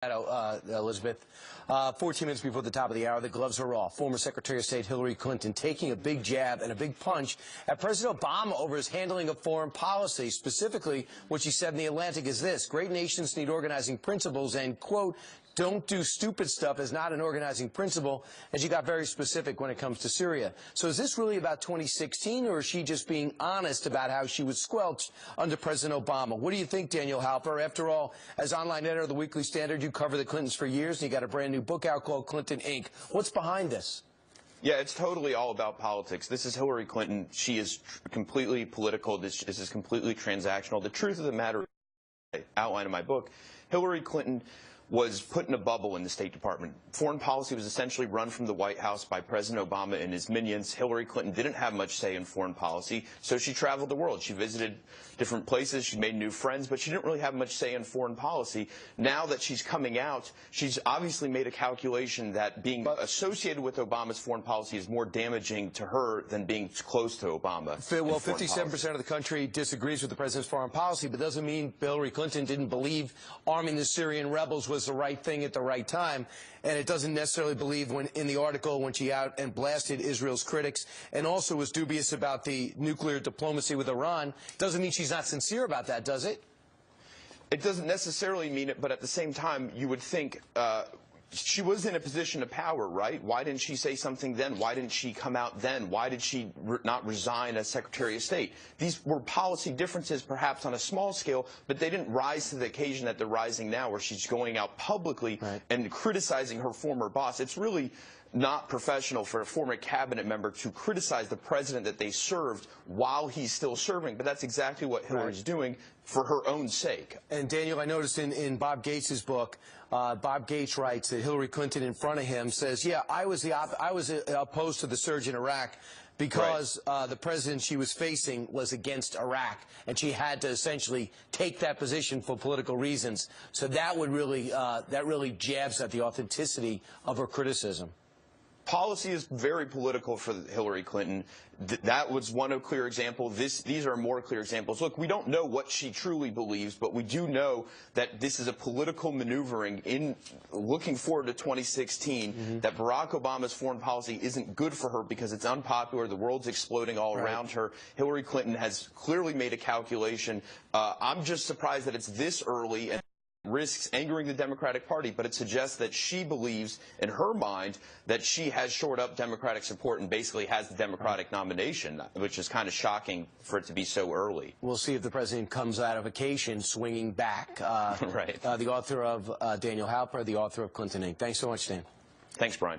Elizabeth. 14 minutes before the top of the hour, the gloves are off. Former Secretary of State Hillary Clinton taking a big jab and a big punch at President Obama over his handling of foreign policy. Specifically, what she said in The Atlantic is this: great nations need organizing principles, and, quote, don't do stupid stuff is not an organizing principle. And she got very specific when it comes to Syria. So is this really about 2016, or is she just being honest about how she was squelched under President Obama? What do you think, Daniel Halper? After all, as online editor of the Weekly Standard, you cover the Clintons for years, and you got a brand new book out called Clinton, Inc. What's behind this? Yeah, it's totally all about politics. This is Hillary Clinton. She is completely political. This is completely transactional. The truth of the matter, I outline in my book, Hillary Clinton was put in a bubble in the State Department. Foreign policy was essentially run from the White House by President Obama and his minions. Hillary Clinton didn't have much say in foreign policy, so she traveled the world. She visited different places. She made new friends, but she didn't really have much say in foreign policy. Now that she's coming out, she's obviously made a calculation that being associated with Obama's foreign policy is more damaging to her than being close to Obama. Well, 57% of the country disagrees with the president's foreign policy, but doesn't mean Hillary Clinton didn't believe arming the Syrian rebels was the right thing at the right time. And it doesn't necessarily believe in the article when she out and blasted Israel's critics and also was dubious about the nuclear diplomacy with Iran. Doesn't mean she's not sincere about that, does it? It doesn't necessarily mean it, but at the same time, you would think she was in a position of power, right? Why didn't she say something then? Why didn't she come out then? Why did she not resign as Secretary of State? These were policy differences, perhaps on a small scale, but they didn't rise to the occasion that they're rising now, where she's going out publicly and criticizing her former boss. It's really not professional for a former cabinet member to criticize the president that they served while he's still serving, but that's exactly what Hillary's doing for her own sake. And Daniel, I noticed in Bob Gates' book, Bob Gates writes that Hillary Clinton in front of him says, yeah, I was opposed to the surge in Iraq because the president she was facing was against Iraq, and she had to essentially take that position for political reasons. So that would really jabs at the authenticity of her criticism. Policy is very political for Hillary Clinton. That was one clear example. These are more clear examples. Look, we don't know what she truly believes, but we do know that this is a political maneuvering in looking forward to 2016, that Barack Obama's foreign policy isn't good for her because it's unpopular. The world's exploding all around her. Hillary Clinton has clearly made a calculation. I'm just surprised that it's this early and risks angering the Democratic Party, but it suggests that she believes in her mind that she has shored up Democratic support and basically has the Democratic nomination, which is kind of shocking for it to be so early. We'll see if the president comes out of vacation swinging back. The author of Daniel Halper, the author of Clinton, Inc. Thanks so much, Dan. Thanks, Brian.